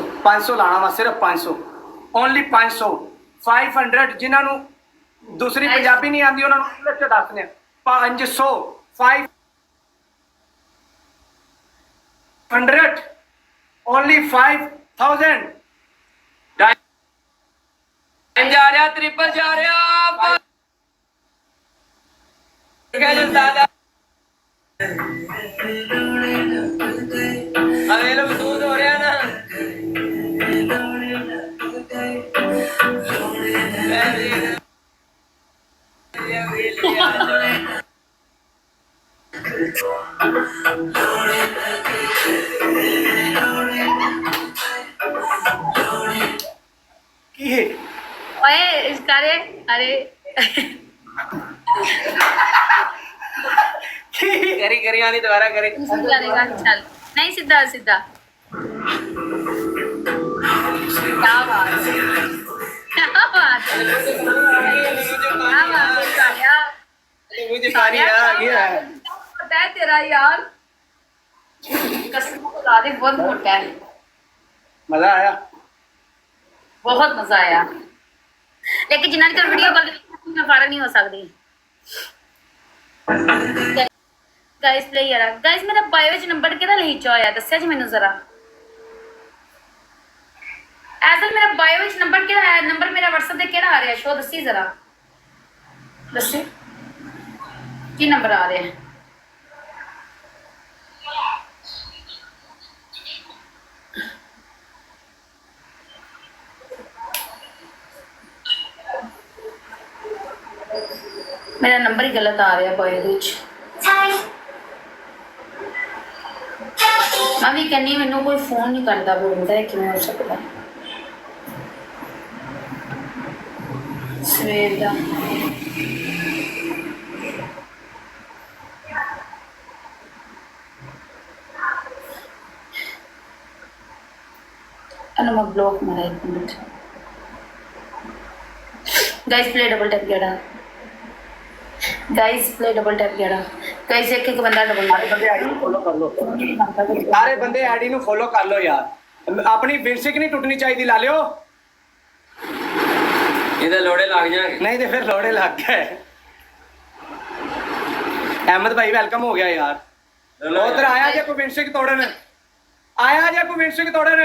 500 ਲਾਣਾ ਵਾ ਸਿਰਫ 500 ਓਨਲੀ 500 500 ਜਿਨ੍ਹਾਂ ਨੂੰ ਦੂਸਰੀ ਪੰਜਾਬੀ ਨਹੀਂ ਆਉਂਦੀ ਉਹਨਾਂ ਨੂੰ ਇੰਗਲਿਸ਼ ਚ ਦੱਸਦੇ 500 500 ਓਨਲੀ 5000 ਜਾ ਰਿਹਾ ਟ੍ਰਿਪਲ ਜਾ ਰਿਹਾ ਦਾਦਾ ਅਰੇ ਲੋਕ ਦੂਰ ਹੋ ਰਿਹਾ ਨਾ ਕੀ ਹੈ ओए इसका रे अरे करी करी आनी दोबारा करे सीधा रहेगा चल नहीं सीधा सीधा क्या बात है क्या बात है क्या बात है साया मुझे पानी आ गया मोटा है तेरा यार कसम को ला दे बहुत मोटा है ਮਜ਼ਾ ਆਇਆ बहुत मजा आया लेकिन जिन्होंने तो वीडियो कॉल में फाड़ा नहीं हो सकती गाइस प्ले यार गाइस मेरा बायो च नंबर केड़ा लिखा होया दस्या जी मैनू जरा ऐसा मेरा बायो च नंबर केड़ा है नंबर मेरा WhatsApp ते केड़ा आ रहा है शो दसी जरा दसी की नंबर आ रहा है मेरा नंबर ही गलत आ रहा है बायो दे मैं भी कहनी मैनू कोई फोन नहीं करता बोलता है किवें हो सकता सवेर दा मैं ब्लॉक मारा 1 minute guys play double tap गेड़ा गाइस प्ले डबल टैप गेड़ा गाइस एक एक बंदा डबल ਬੰਦੇ ਆਈਡੀ ਨੂੰ ਫੋਲੋ ਕਰ ਲਓ ਸਾਰੇ ਬੰਦੇ ਆਈਡੀ ਨੂੰ ਫੋਲੋ ਕਰ ਲਓ ਯਾਰ ਆਪਣੀ ਬੇਸਿਕ ਨਹੀਂ ਟੁੱਟਣੀ ਚਾਹੀਦੀ ਲਾ ਲਿਓ ਇਹਦੇ ਲੋੜੇ ਲੱਗ ਜਾਣਗੇ ਨਹੀਂ ਤੇ ਫਿਰ ਲੋੜੇ ਲੱਗ ਗਏ ਅਹਿਮਦ ਭਾਈ ਵੈਲਕਮ ਹੋ ਗਿਆ ਯਾਰ ਉਧਰ ਆਇਆ ਜੇ ਕੋਈ ਬੇਸਿਕ ਤੋੜਨ ਆਇਆ ਜੇ ਕੋਈ ਬੇਸਿਕ ਤੋੜਨ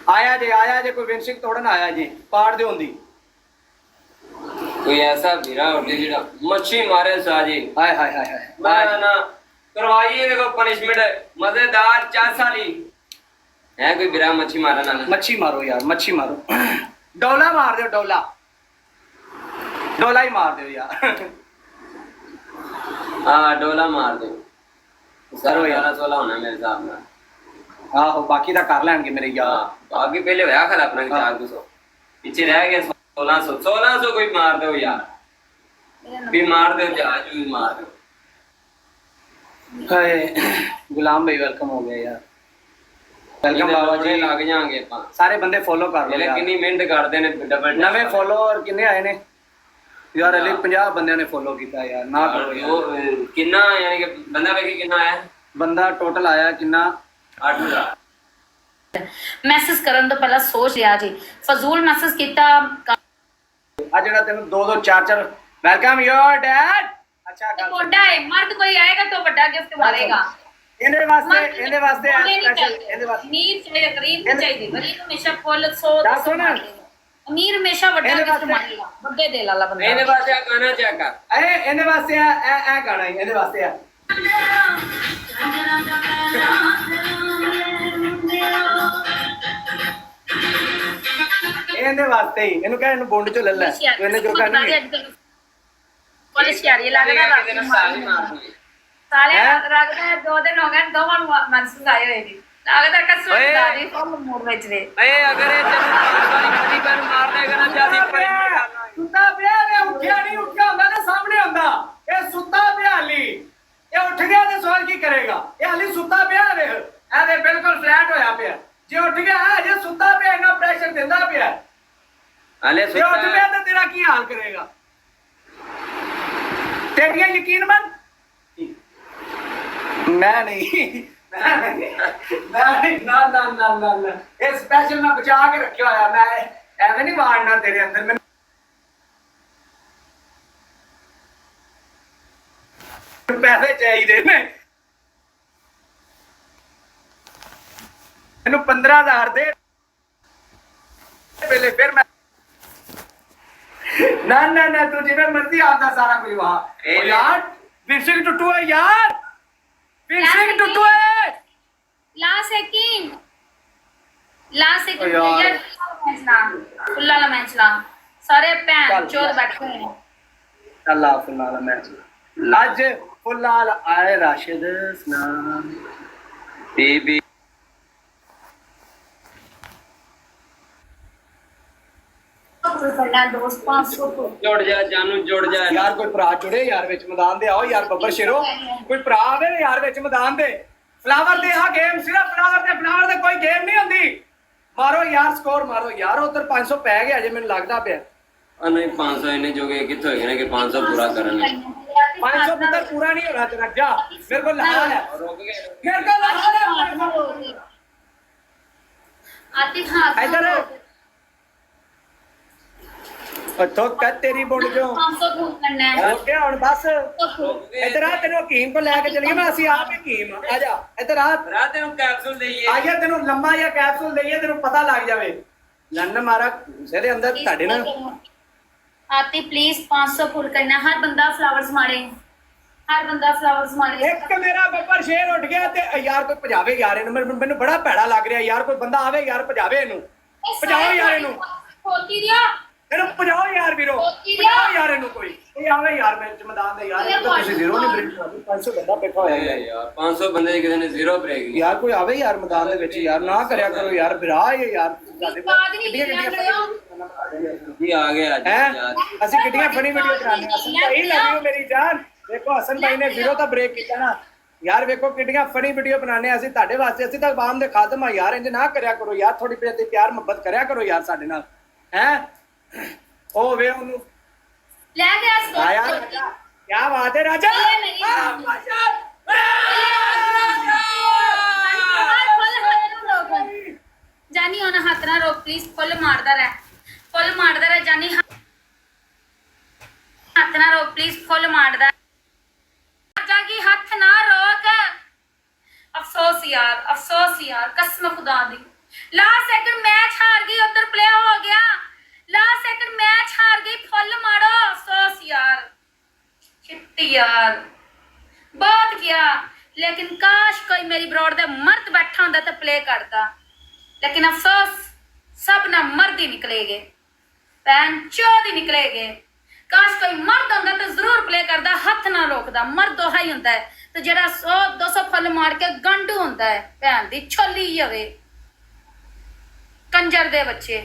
ਆਇਆ ਜੇ ਕੋਈ ਬੇਸਿਕ ਤੋੜਨ ਆਇਆ ਜੀ ਪਾੜ ਦਿਓ ਹੁੰਦੀ कोई ऐसा वीरा होटे जेड़ा मच्छी मारे साजी हाय हाय हाय हाय मैं ना करवाइए देखो पनिशमेंट मजेदार 4 साली है कोई वीरा मच्छी मारा ना मच्छी मारो यार मच्छी मारो डोला मार दो डोला ही मार दो यार हां डोला मार दो करो यार 16 होना मेरे हिसाब में आहो बाकी दा कर लेंगे मेरे यार आगे पहले होया खला अपना 400 पीछे रह गए 1600 कोई मार दो यार भी मार दो जहाज भी मार दो हाय गुलाम भाई वेलकम हो गए यार वेलकम बाबा जी लग जाएंगे अपन सारे बंदे फॉलो कर लो यार कितनी मिहनत करते ने डबल नवे फॉलोअर किन्ने आए ने यार अली 50 बंदे ने फॉलो किया यार ना करो यार कितना यानी कि बंदा वे कितना आया बंदा टोटल आया कितना 8000 मैसेज करन तो पहला सोच लिया जी फजूल मैसेज किया आ जेड़ा तेन 2 4 वेलकम योर डैड अच्छा कर मोटा है मर्द कोई आएगा तो बड़ा गिफ्ट मारेगा ਇਹਦੇ ਵਾਸਤੇ स्पेशल ਇਹਦੇ ਵਾਸਤੇ अमीर चाहिए गरीब नहीं चाहिए गरीब हमेशा फुल 100 ਦੱਸ ਸੁਣ अमीर हमेशा बड़ा गिफ्ट मारेगा बड़े दे लाला बंदा ਇਹਦੇ ਵਾਸਤੇ ਆ ਗਾਣਾ ਚੈੱਕ ਕਰ ਇਹਦੇ ਵਾਸਤੇ ਇਹ ਗਾਣਾ ਹੀ ਇਹਦੇ ਵਾਸਤੇ ਆ ਇਹਦੇ ਵਾਸਤੇ ਹੀ ਇਹਨੂੰ ਕਹਿ ਇਹਨੂੰ ਬੁੰਡ ਚੋਂ ਲੈ ਲੈ ਤੂੰ ਇਹਨੇ ਜੋ ਕਰਨਾ ਪੁਲਿਸ ਯਾਰੀ ਲੱਗਦਾ ਤੇਰਾ ਸਾਲ ਹੀ ਮਾਰ ਦੂੰਗੀ ਸਾਲੇ ਲੱਗਦਾ 2 ਦਿਨ ਹੋ ਗਏ ਦੋਵਾਂ ਨੂੰ ਮੈਸੇਜ ਆਏ ਹੋਏ ਨੇ ਲੱਗਦਾ ਕਸੂਰ ਦਾਦੀ ਫੁੱਲ ਮੂਡ ਵਿੱਚ ਨੇ ਏ ਅਗਰ ਇਹ ਤੈਨੂੰ ਕਦੀ ਪਰ ਮਾਰ ਦੇਗਾ ਨਾ ਚਾਹੀ ਸੁੱਤਾ ਪਿਆ ਨੇ ਉੱਠਿਆ ਨਹੀਂ ਉੱਠਿਆ ਹੁੰਦਾ ਤੇ ਸਾਹਮਣੇ ਹੁੰਦਾ ਇਹ ਸੁੱਤਾ ਪਿਆ ਹਲੀ ਇਹ ਉੱਠ ਗਿਆ ਤੇ ਸਵਾਲ ਕੀ ਕਰੇਗਾ ਇਹ ਹਲੀ ਸੁੱਤਾ ਪਿਆ ਵੇਖ ਇਹਦੇ ਬਿਲਕੁਲ ਫਲੈਟ ਹੋਇਆ ਪਿਆ ਜੇ ਉੱਠ ਗਿਆ ਜੇ ਸੁੱਤਾ ਪਿਆ ਇੰਨਾ ਪ੍ਰੈਸ਼ਰ ਦਿੰਦਾ ਪਿਆ ਹਲੇ ਜੇ ਉੱਠ ਪਿਆ ਤਾਂ ਤੇਰਾ ਕੀ ਹਾਲ ਕਰੇਗਾ तेरिया यकीन मन मैं नहीं ਨਾ ਨਾ ਨਾ ਨਾ ਨਾ ਇਹ ਸਪੈਸ਼ਲ ਮੈਂ ਬਚਾ ਕੇ ਰੱਖਿਆ ਹੋਇਆ ਮੈਂ ਐਵੇਂ ਨਹੀਂ ਵਾੜਨਾ ਤੇਰੇ ਅੰਦਰ ਮੈਨੂੰ ਪੈਸੇ ਚਾਹੀਦੇ ਨੇ ਮੈਨੂੰ 15,000 ਦੇ ਪਹਿਲੇ ਫਿਰ ਮੈਂ ਨਾ ਨਾ ਨਾ ਤੂੰ ਜਿਵੇਂ ਮਰਜ਼ੀ ਆਪਦਾ ਸਾਰਾ ਕੁਝ ਵਹਾ ਯਾਰ ਫਿਸ਼ਿੰਗ ਟੁੱਟੂ ਹੈ ਯਾਰ ਫਿਸ਼ਿੰਗ ਟੁੱਟੂ ਹੈ लास्ट सेकंड यार। यार फुल्ला वाला मैच ला सारे भैन चल। चोद बैठे हुए हैं ਅੱਲਾ ਫੁੱਲਾਂ ਵਾਲਾ ਮੈਚ ਅੱਜ ਫੁੱਲਾਂ ਵਾਲਾ ਆਏ ਰਾਸ਼ਿਦ ਸਨਾਮ ਬੀਬੀ फुल्ला दोस्त 500 को ਜੁੜ ਜਾ ਜਾਨੂ ਜੁੜ ਜਾ ਯਾਰ ਕੋਈ ਭਰਾ ਜੁੜੇ ਯਾਰ ਵਿੱਚ ਮੈਦਾਨ ਦੇ ਆਓ ਯਾਰ ਬੱਬਰ ਸ਼ੇਰੋ ਕੋਈ ਭਰਾ ਆਵੇ ਨਾ ਯਾਰ ਵਿੱਚ ਮੈਦਾਨ ਦੇ ਫਲਾਵਰ ਦੇ ਆ ਗੇਮ ਸਿਰਫ ਫਲਾਵਰ ਦੇ ਕੋਈ ਗੇਮ ਨਹੀਂ ਹੁੰਦੀ ਮਾਰੋ ਯਾਰ ਸਕੋਰ ਮਾਰੋ ਯਾਰ ਉਧਰ 500 ਪੈ ਗਿਆ ਜੇ ਮੈਨੂੰ ਲੱਗਦਾ ਪਿਆ ਆ ਨਹੀਂ 500 ਇਹਨੇ ਜੋਗੇ ਕਿੱਥੋਂ ਹੈਗੇ ਨੇ ਕਿ 500 ਪੂਰਾ ਕਰਨ ਲਈ 500 ਪੁੱਤਰ ਪੂਰਾ ਨਹੀਂ ਹੋਣਾ ਤੇਰਾ ਜਾ ਮੇਰੇ ਕੋਲ ਲਹਾ ਹੈ ਰੁਕ ਗਏ ਮੇਰੇ ਕੋਲ ਲਹਾ ਹੈ आती हां इधर तो कद तेरी बुंड जो 500 को करना है हो गया ਹੁਣ ਬਸ ਰੁਕ ਗਏ ਇਧਰ ਆ ਤੈਨੂੰ ਹਕੀਮ ਕੋ ਲੈ ਕੇ ਚਲੀਏ ਮੈਂ ਅਸੀਂ ਆਪ ਹਕੀਮ ਆ ਜਾ ਇਧਰ ਆ ਰਾਤ ਨੂੰ ਕੈਪਸੂਲ ਦਈਏ ਆਇਆ ਤੈਨੂੰ ਲੰਮਾ ਜਿਹਾ ਕੈਪਸੂਲ ਦਈਏ ਤੈਨੂੰ ਪਤਾ ਲੱਗ ਜਾਵੇ ਲੰਨ ਮਾਰਾ ਜਿਹਦੇ ਅੰਦਰ ਤੁਹਾਡੇ ਨਾਲ आती प्लीज 500 फुल करना है। हर बंदा फ्लावर्स मारे हर बंदा फ्लावर्स मारे ਇੱਕ ਮੇਰਾ ਬੱਬਰ ਸ਼ੇਰ ਉੱਠ ਗਿਆ ਤੇ ਯਾਰ ਕੋਈ ਭਜਾਵੇ ਯਾਰ ਇਹਨੂੰ ਮੈਨੂੰ ਬੜਾ ਭੈੜਾ ਲੱਗ ਰਿਹਾ ਯਾਰ ਕੋਈ ਬੰਦਾ ਆਵੇ ਯਾਰ ਭਜਾਵੇ ਇਹਨੂੰ ਭਜਾਓ ਯਾਰ ਇਹਨੂੰ होती दिया ਇਹਨੂੰ ਭਜਾਓ ਯਾਰ ਵੀਰੋ ਭਜਾਓ ਯਾਰ ਇਹਨੂੰ ਕੋਈ ਆਵੇ ਯਾਰ ਮੈਂ ਮੈਦਾਨ ਦੇ ਯਾਰ ਇਹ ਤਾਂ ਤੁਸੀਂ ਜ਼ੀਰੋ ਨਹੀਂ ਬ੍ਰੇਕ ਕਰਦੇ 500 ਬੰਦਾ ਬੈਠਾ ਹੋਇਆ ਯਾਰ ਯਾਰ 500 ਬੰਦੇ ਦੀ ਕਿਸੇ ਨੇ ਜ਼ੀਰੋ ਬ੍ਰੇਕ ਨਹੀਂ ਯਾਰ ਕੋਈ ਆਵੇ ਯਾਰ ਮੈਦਾਨ ਦੇ ਵਿੱਚ ਯਾਰ ਨਾ ਕਰਿਆ ਕਰੋ ਯਾਰ ਵਿਰਾ ਇਹ ਯਾਰ ਸਾਡੇ ਬਾਅਦ ਨਹੀਂ ਕਿੰਨੀਆਂ ਜੀ ਆ ਗਿਆ ਅੱਜ ਹੈ ਯਾਰ ਅਸੀਂ ਕਿੰਨੀਆਂ ਫਨੀ ਵੀਡੀਓ ਕਰਾਉਂਦੇ ਹਾਂ ਹਸਨ ਭਾਈ ਲਵਿਓ ਮੇਰੀ ਜਾਨ ਦੇਖੋ ਹਸਨ ਭਾਈ ਨੇ ਜ਼ੀਰੋ ਤਾਂ ਬ੍ਰੇਕ ਕੀਤਾ ਨਾ ਯਾਰ ਵੇਖੋ ਕਿੰਨੀਆਂ ਫਨੀ ਵੀਡੀਓ ਬਣਾਉਂਦੇ ਅਸੀਂ ਤੁਹਾਡੇ ਵਾਸਤੇ ਅਸੀਂ ਤਾਂ ਆਵਾਮ ਦੇ ਖਾਦਮ ਆ ਯਾਰ ਇੰਜ ਨਾ ਕਰਿਆ ਕਰੋ ਯਾਰ ਥੋੜੀ ਤੇ ਪਿਆਰ ਮੁਹੱਬਤ ਕਰਿਆ ਕਰੋ ਯਾਰ ਸਾਡੇ ਨਾਲ ਹੈ ਉਹ ਵੇ ਉਹਨੂੰ ले गया इसको ਆਇਆ ਕੀ ਬਾਤ ਹੈ ਰਾਜਾ जानी होना हाथ ना रोक प्लीज फुल मारदा रह जानी हाथ ना रोक प्लीज फुल मारदा जागी हाथ ना रोक अफसोस यार कसम खुदा दी लास्ट सेकंड मैच हार गई उधर प्ले हो गया लास्ट सेकंड मैच हार गई फुल मारो अफसोस यार शिट्टी यार बहुत किया लेकिन काश कोई मेरी ब्रॉड दे मर्द बैठा होंदा ते प्ले करदा लेकिन अफसोस सब ना मर्द ही निकलेगे पैन चौध ही निकलेगे काश कोई मर्द होंदा तो जरूर प्ले करदा हथ ना रोकदा मर्द दोहा ही होंदा है तो जेड़ा 100-200 फल मार के गंडू होंदा है भैन दी छोली ही होवे कंजर दे बच्चे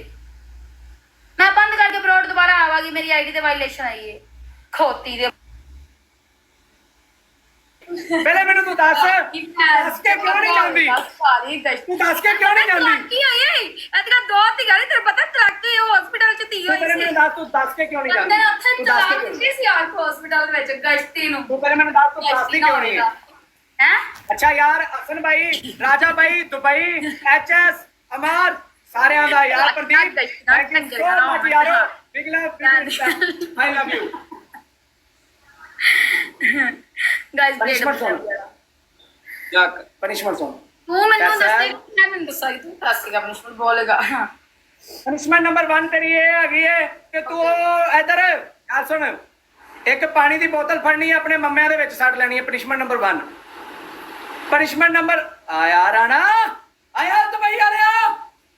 मैं बंद करके ब्रॉड दोबारा आवागी मेरी आईडी ते वायलेशन आई है खोती दे ਪਹਿਲੇ ਮੈਨੂੰ ਤੂੰ ਦੱਸ ਦੱਸ ਕੇ ਕਿਉਂ ਨਹੀਂ ਜਾਂਦੀ ਸਾਰੀ ਗਸ਼ਤ ਤੂੰ ਦੱਸ ਕੇ ਕਿਉਂ ਨਹੀਂ ਜਾਂਦੀ ਤਲਾਕੀ ਹੋਈ ਇਹ ਤਾਂ ਦੋ ਤੀ ਗਾਲੀ ਤੈਨੂੰ ਪਤਾ ਤਲਾਕੀ ਉਹ ਹਸਪੀਟਲ ਚ ਤੀ ਹੋਈ ਪਹਿਲੇ ਸੀ ਮੈਨੂੰ ਦੱਸ ਤੂੰ ਦੱਸ ਕੇ ਕਿਉਂ ਨਹੀਂ ਜਾਂਦੀ ਬੰਦੇ ਉੱਥੇ ਤੂੰ ਦੱਸ ਕੇ ਤਲਾਕ ਕਿਉਂ ਨਹੀਂ ਦਿੱਤੀ ਸੀ ਯਾਰ ਹਸਪੀਟਲ ਦੇ ਵਿੱਚ ਗਸ਼ਤੀ ਨੂੰ ਤੂੰ ਪਹਿਲੇ ਮੈਨੂੰ ਦੱਸ ਤੂੰ ਦੱਸਦੀ ਕਿਉਂ ਨਹੀਂ ਹੈ ਹੈ ਅੱਛਾ ਯਾਰ ਹਸਨ ਭਾਈ ਰਾਜਾ ਭਾਈ ਦੁਬਈ ਐਚਐਸ ਅਮਰ ਸਾਰਿਆਂ ਦਾ ਯਾਰ Pradeep thank you so much ਯਾਰੋ big love I love you guys punishment ਸੁਣ ਚੱਕ ਪਨਿਸ਼ਮੈਂਟ ਸੁਣ ਤੂੰ ਮੈਨੂੰ कैसा है? ਦੱਸ ਮੈਂ ਮੈਨੂੰ ਦੱਸਾਂਗੀ ਤੂੰ ਦੱਸੇਗਾ ਪਨਿਸ਼ਮੈਂਟ ਬੋਲੇਗਾ ਪਨਿਸ਼ਮੈਂਟ ਨੰਬਰ 1 ਤੇਰੀ ਇਹ ਹੈਗੀ ਹੈ ਕਿ ਤੂੰ ਇਧਰ ਆ ਸੁਣ ਇੱਕ ਪਾਣੀ ਦੀ ਬੋਤਲ ਫੜਨੀ ਹੈ ਆਪਣੇ ਮੰਮਿਆਂ ਦੇ ਵਿੱਚ ਸੱਟ ਲੈਣੀ ਹੈ ਪਨਿਸ਼ਮੈਂਟ ਨੰਬਰ 1 ਪਨਿਸ਼ਮੈਂਟ ਨੰਬਰ ਆਇਆ ਰਾਣਾ ਆਇਆ ਦੁਬਈ ਵਾਲਿਆ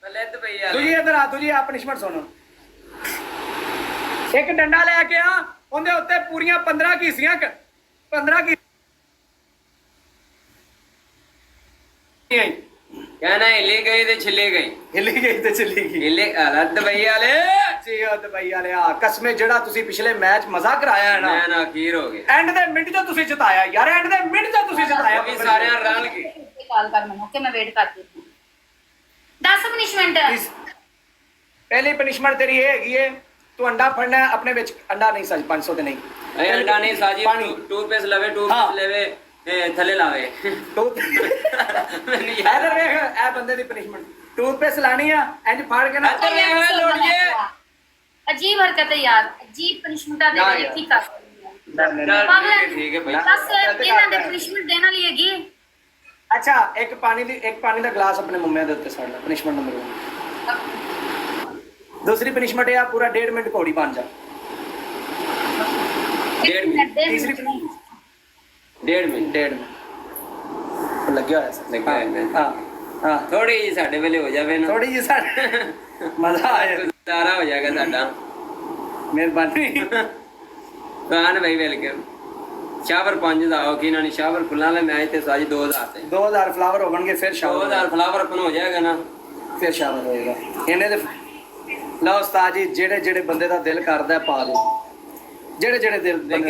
ਲੈ ਤੇ ਭਈ ਯਾਰ ਤੁਝੀ ਇਧਰ ਆ ਤੁਝੀ ਆ ਪਨਿਸ਼ਮੈਂਟ ਸੁਣ ਇੱਕ ਡੰਡਾ ਲੈ ਕੇ ਆ ਉਹਦੇ ਉੱਤੇ ਪੂਰੀਆਂ 15 ਘੀਸੀਆਂ 15 ਘੀ कहना हिले गई तो छिले गई ਹਿੱਲੀ ਗਈ ਤੇ ਚੱਲੀ ਗਈ हिले अलग भई वाले ਜੀ ਉਹ ਦੁਬਈ ਵਾਲਿਆ ਕਸਮੇ ਜਿਹੜਾ ਤੁਸੀਂ ਪਿਛਲੇ ਮੈਚ ਮਜ਼ਾ ਕਰਾਇਆ ਹੈ ਨਾ मैं ना अखीर हो गए ਐਂਡ ਦੇ ਮਿੰਟ 'ਚ ਤੁਸੀਂ ਜਿਤਾਇਆ ਯਾਰ ਐਂਡ ਦੇ ਮਿੰਟ 'ਚ ਤੁਸੀਂ ਜਿਤਾਇਆ अभी सारे रल गए ਕਾਲ ਕਰ ਮੈਨੂੰ ਕਿ ਮੈਂ ਵੇਟ ਕਰਦੀ ਹਾਂ ਦੱਸ ਪਨਿਸ਼ਮੈਂਟ ਇਸ- ਪਹਿਲੀ ਪਨਿਸ਼ਮੈਂਟ ਤੇਰੀ ਇਹ ਹੈਗੀ ਏ ਤੂੰ ਅੰਡਾ ਫੜਨਾ ਹੈ ਆਪਣੇ ਵਿੱਚ ਅੰਡਾ ਨਹੀਂ ਸੱਚ 500 ਤੇ ਨਹੀਂ अरे अंडा नहीं साजी पानी। टूथपेस्ट लवे हाँ। टूथपेस्ट लेवे ਇਹ ਥੱਲੇ ਲਾਵੇ ਟੂਥ ਮੈਨੂੰ ਇਧਰ ਵੇਖ ਇਹ ਬੰਦੇ ਦੀ ਪਨਿਸ਼ਮੈਂਟ ਟੂਥਪੇਸਟ ਲਾਣੀ ਆ ਇੰਜ ਫੜ ਕੇ ਨਾ ਇੱਧਰ ਵੇਖ ਲੋੜੀਏ अजीब हरकत है यार, अजीब पनिशमेंट दे रही ठीक है ਠੀਕ ਹੈ ਭਾਈ बस ਇਹਨਾਂ ਦੇ ਪਨਿਸ਼ਮੈਂਟ ਦੇਣ ਵਾਲੀ ਹੈਗੀ। ਅੱਛਾ ਇੱਕ ਪਾਣੀ ਦਾ ਗਲਾਸ ਆਪਣੇ ਮੁੰਮੇ ਦੇ ਉੱਤੇ ਸੜਨਾ ਪਨਿਸ਼ਮੈਂਟ ਨੰਬਰ 1 ਦੂਸਰੀ ਪਨਿਸ਼ਮੈਂਟ ਇਹ ਆ ਪੂਰਾ 1.5 ਮਿੰਟ ਘੋੜੀ ਬਣ ਜਾ ਤੀਸਰੀ 1.5 ਮਿੰਟ 1.5 ਮਿੰਟ ਲੱਗਿਆ ਹੋਇਆ ਸੀ ਲੱਗਿਆ ਹੋਇਆ। ਹਾਂ ਹਾਂ ਥੋੜੀ ਜੀ ਸਾਡੇ ਵੇਲੇ ਹੋ ਜਾਵੇ ਨਾ ਥੋੜੀ ਜਿਹੀ ਸਾਡੇ ਮਜ਼ਾ ਆ ਜਾਏ ਗੁਜ਼ਾਰਾ ਹੋ ਜਾਏਗਾ ਸਾਡਾ ਮਿਹਰਬਾਨੀ ਕਾਨ ਭਾਈ ਵੈਲਕਮ ਸ਼ਾਵਰ 5 ਦਾ ਹੋ ਕਿ ਨਾ ਨਹੀਂ ਸ਼ਾਵਰ ਫੁੱਲਾਂ ਵਾਲਾ ਮੈਚ ਤੇ ਸਾਜੀ 2000 ਤੇ 2000 ਫਲਾਵਰ ਹੋਣਗੇ ਫਿਰ ਸ਼ਾਵਰ 2000 ਫਲਾਵਰ ਆਪਨ ਹੋ ਜਾਏਗਾ ਨਾ ਫਿਰ ਸ਼ਾਵਰ ਹੋਏਗਾ ਇਹਨੇ ਦੇ ਲਓ ਉਸਤਾਦ ਜੀ ਜਿਹੜੇ ਬੰਦੇ ਦਾ ਦਿਲ ਕਰਦਾ ਪਾ ਦਿਓ ਜਿਹੜੇ ਦਿਲ